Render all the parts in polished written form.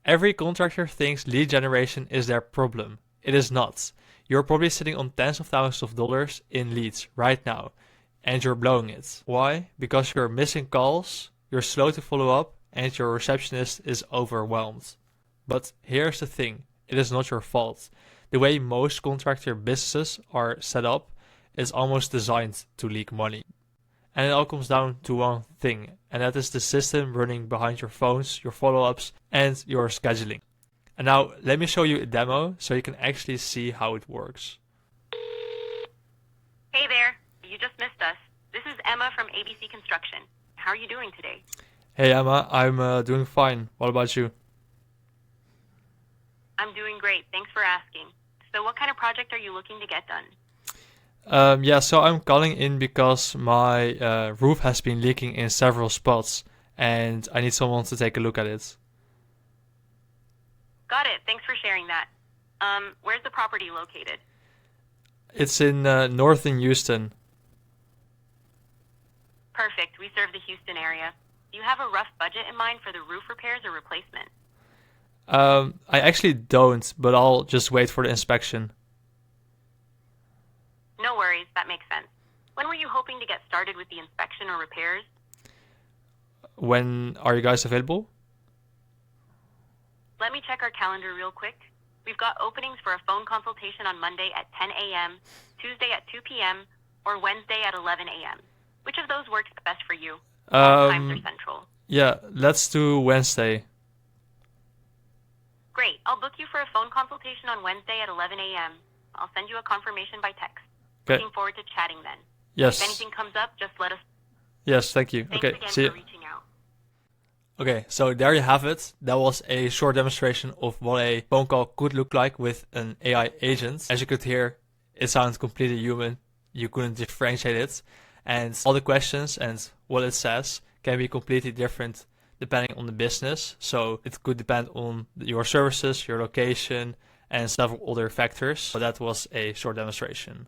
Every contractor thinks lead generation is their problem. It is not. You're probably sitting on tens of thousands of dollars in leads right now, and you're blowing it. Why? Because you're missing calls, you're slow to follow up, and your receptionist is overwhelmed. But here's the thing, it is not your fault. The way most contractor businesses are set up is almost designed to leak money. And it all comes down to one thing, and that is the system running behind your phones, your follow-ups, and your scheduling. And now let me show you a demo so you can actually see how it works. Hey there, you just missed us. This is Emma from ABC Construction. How are you doing today? Hey Emma, I'm doing fine. What about you? I'm doing great, thanks for asking. So what kind of project are you looking to get done? So I'm calling in because my roof has been leaking in several spots and I need someone to take a look at it. Got it, thanks for sharing that. Where's the property located? It's in northern Houston. Perfect, we serve the Houston area. Do you have a rough budget in mind for the roof repairs or replacement? I actually don't, but I'll just wait for the inspection. No worries, that makes sense. When were you hoping to get started with the inspection or repairs? When are you guys available? Let me check our calendar real quick. We've got openings for a phone consultation on Monday at 10 a.m., Tuesday at 2 p.m., or Wednesday at 11 a.m. Which of those works best for you? All times are central. Yeah, let's do Wednesday. Great, I'll book you for a phone consultation on Wednesday at 11 a.m. I'll send you a confirmation by text. Okay. Looking forward to chatting then. Yes. If anything comes up, just let us. Yes, thank you. Thanks Okay, again see you. for reaching out. Okay, so there you have it. That was a short demonstration of what a phone call could look like with an AI agent. As you could hear, it sounds completely human. You couldn't differentiate it. And all the questions and what it says can be completely different depending on the business. So it could depend on your services, your location, and several other factors. So that was a short demonstration.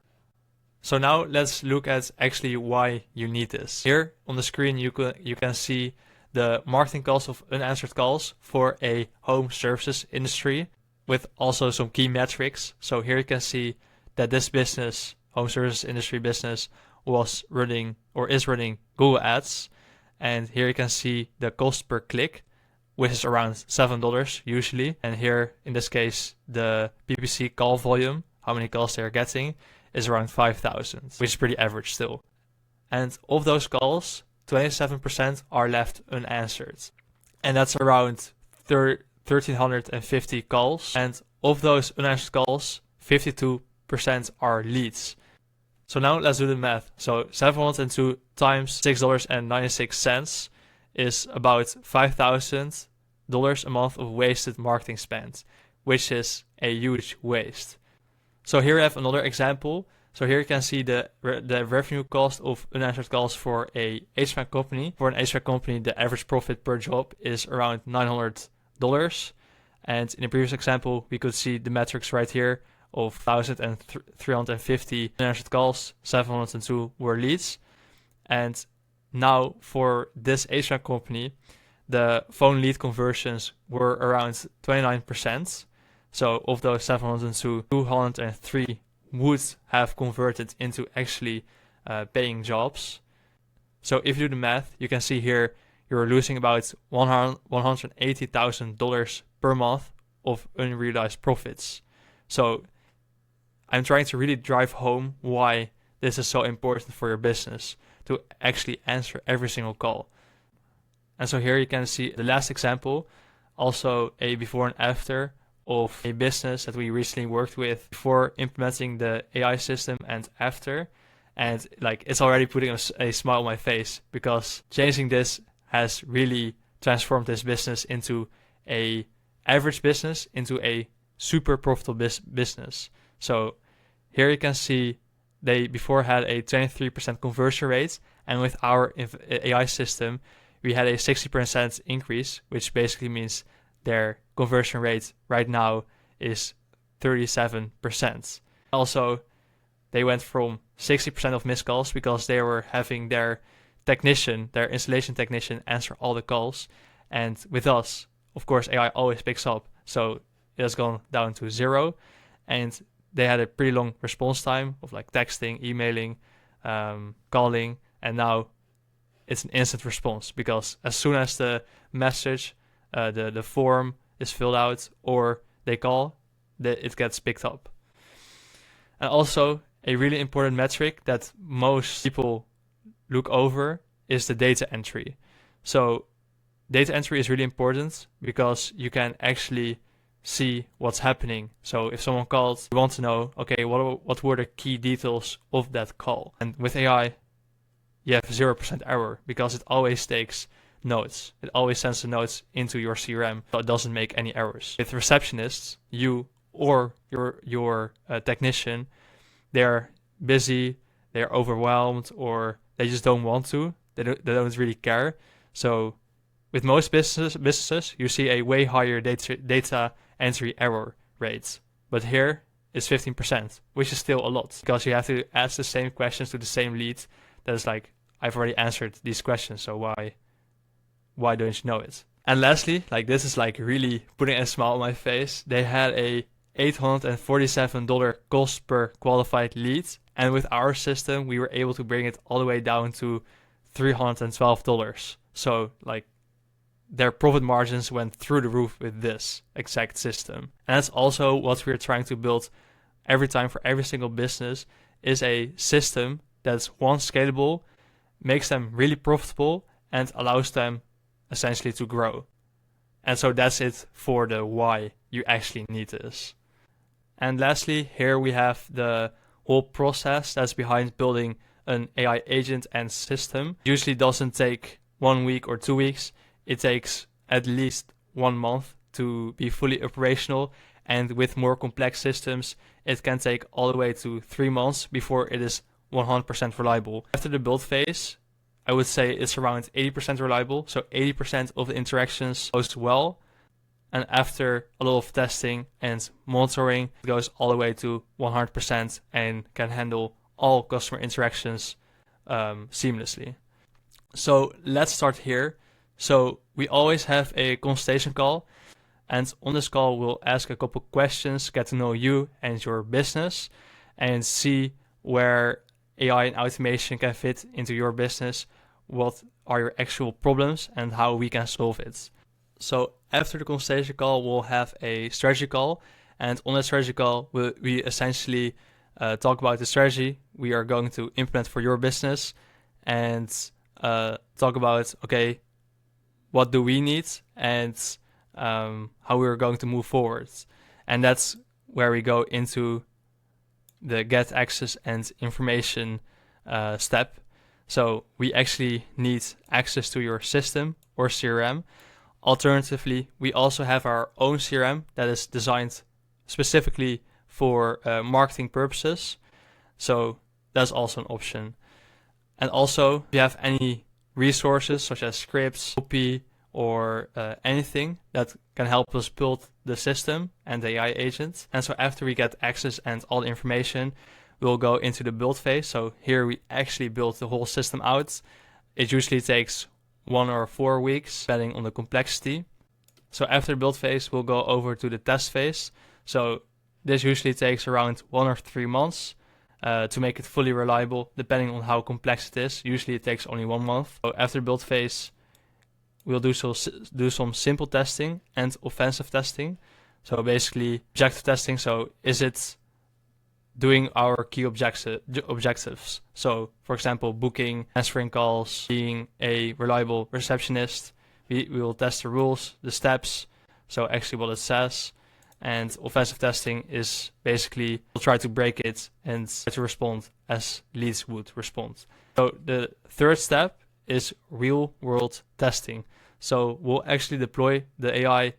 So now let's look at actually why you need this. Here on the screen you can see the marketing calls of unanswered calls for a home services industry with also some key metrics. So here you can see that this business, home services industry business, was running or is running Google Ads. And here you can see the cost per click, which is around $7 usually. And here in this case, the PPC call volume, how many calls they're getting, is around 5,000, which is pretty average still. And of those calls, 27% are left unanswered. And that's around 1,350 calls. And of those unanswered calls, 52% are leads. So now let's do the math. So 702 times $6.96 is about $5,000 a month of wasted marketing spend, which is a huge waste. So here we have another example. So here you can see the revenue cost of unanswered calls for a HVAC company. For an HVAC company, the average profit per job is around $900. And in the previous example, we could see the metrics right here of 1,350 unanswered calls, 702 were leads. And now for this HVAC company, the phone lead conversions were around 29%. So of those 702, 203 would have converted into actually paying jobs. So if you do the math, you can see here you're losing about $180,000 per month of unrealized profits. So I'm trying to really drive home why this is so important for your business, to actually answer every single call. And so here you can see the last example, also a before and after of a business that we recently worked with before implementing the AI system and after. And like, it's already putting a smile on my face because changing this has really transformed this business into a average business into a super profitable business. So here you can see they before had a 23% conversion rate, and with our AI system, we had a 60% increase, which basically means their conversion rate right now is 37%. Also, they went from 60% of missed calls because they were having their installation technician answer all the calls. And with us, of course, AI always picks up. So it has gone down to 0. And they had a pretty long response time of like texting, emailing, calling. And now it's an instant response, because as soon as the message, the form is filled out or they call, it gets picked up. And also, a really important metric that most people look over is the data entry. So data entry is really important because you can actually see what's happening. So if someone calls, you want to know, okay, what were the key details of that call? And with AI, you have 0% error because it always takes notes. It always sends the notes into your CRM, so it doesn't make any errors. With receptionists, you or your technician, they're busy, they're overwhelmed, or they just don't want to. They don't really care. So with most businesses, you see a way higher data entry error rate. But here it's 15%, which is still a lot, because you have to ask the same questions to the same lead. That is like, I've already answered these questions, so why don't you know it? And lastly, like, this is like really putting a smile on my face. They had a $847 cost per qualified lead, and with our system we were able to bring it all the way down to $312. So like, their profit margins went through the roof with this exact system. And that's also what we're trying to build every time for every single business, is a system that's, one, scalable, makes them really profitable, and allows them essentially to grow. And so that's it for the why you actually need this. And lastly, here we have the whole process that's behind building an AI agent and system. Usually doesn't take 1 week or 2 weeks. It takes at least 1 month to be fully operational. And with more complex systems, it can take all the way to 3 months before it is 100% reliable. After the build phase, I would say it's around 80% reliable. So 80% of the interactions goes well. And after a lot of testing and monitoring, it goes all the way to 100% and can handle all customer interactions seamlessly. So let's start here. So we always have a consultation call, and on this call we'll ask a couple questions, get to know you and your business, and see where AI and automation can fit into your business, what are your actual problems, and how we can solve it. So after the consultation call, we'll have a strategy call, and on that strategy call, we essentially talk about the strategy we are going to implement for your business, and talk about, okay, what do we need, and how we're going to move forward. And that's where we go into the get access and information step. So we actually need access to your system or CRM. Alternatively, we also have our own CRM that is designed specifically for marketing purposes. So that's also an option. And also, if you have any resources such as scripts, copy, or anything that can help us build the system and the AI agent. And so after we get access and all the information, we'll go into the build phase. So here we actually build the whole system out. It usually takes 1 or 4 weeks, depending on the complexity. So after the build phase, we'll go over to the test phase. So this usually takes around 1 or 3 months to make it fully reliable, depending on how complex it is. Usually it takes only 1 month. So after the build phase, we'll do some simple testing and offensive testing. So basically objective testing. So is it doing our key objectives? So for example, booking, answering calls, being a reliable receptionist. We will test the rules, the steps, so actually what it says. And offensive testing is basically we'll try to break it and try to respond as leads would respond. So the third step is real world testing. So we'll actually deploy the AI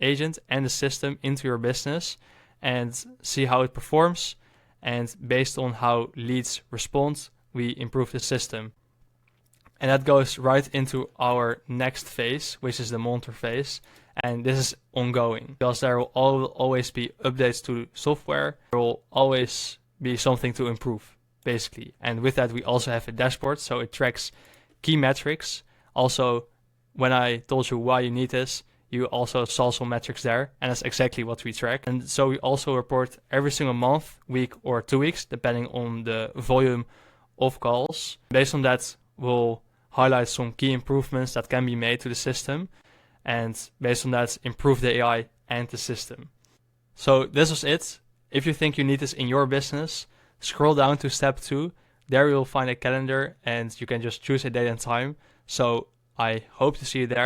agent and the system into your business and see how it performs. And based on how leads respond, we improve the system. And that goes right into our next phase, which is the monitor phase. And this is ongoing because there will always be updates to software. There will always be something to improve, basically. And with that, we also have a dashboard. So it tracks key metrics. Also, when I told you why you need this, you also saw some metrics there, and that's exactly what we track. And so we also report every single month, week, or 2 weeks, depending on the volume of calls. Based on that, we'll highlight some key improvements that can be made to the system, and based on that, improve the AI and the system. So this was it. If you think you need this in your business, scroll down to step 2. There you'll find a calendar and you can just choose a date and time. So I hope to see you there.